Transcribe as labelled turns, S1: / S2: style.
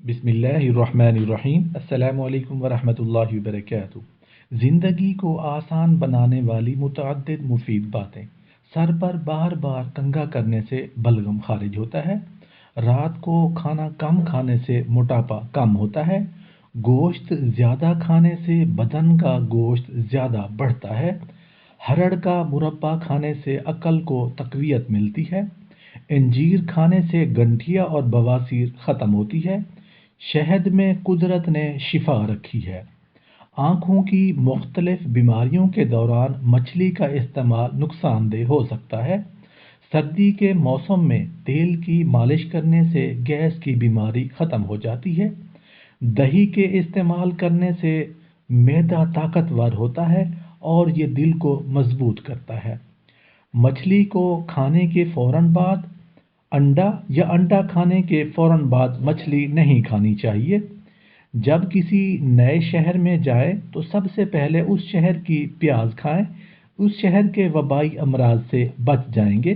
S1: बिस्मिल्लाहिर्रहमानिर्रहीम। अस्सलामु अलैकुम वरहमतुल्लाहि वबरकातुहू। ज़िंदगी को आसान बनाने वाली मुतअद्दिद मुफीद बातें। सर पर बार बार कंघा करने से बलगम खारिज होता है। रात को खाना कम खाने से मोटापा कम होता है। गोश्त ज़्यादा खाने से बदन का गोश्त ज़्यादा बढ़ता है। हरड़ का मुरब्बा खाने से अक्ल को तक़वियत मिलती है। अंजीर खाने से गठिया और बवासीर ख़त्म होती है। शहद में कुदरत ने शिफा रखी है। आँखों की मुख्तलिफ बीमारियों के दौरान मछली का इस्तेमाल नुकसानदेह हो सकता है। सर्दी के मौसम में तेल की मालिश करने से गैस की बीमारी ख़त्म हो जाती है। दही के इस्तेमाल करने से मैदा ताकतवर होता है और ये दिल को मजबूत करता है। मछली को खाने के फ़ौरन बाद अंडा या अंडा खाने के फ़ौरन बाद मछली नहीं खानी चाहिए। जब किसी नए शहर में जाए तो सबसे पहले उस शहर की प्याज खाएं, उस शहर के वबाई अमराज से बच जाएंगे।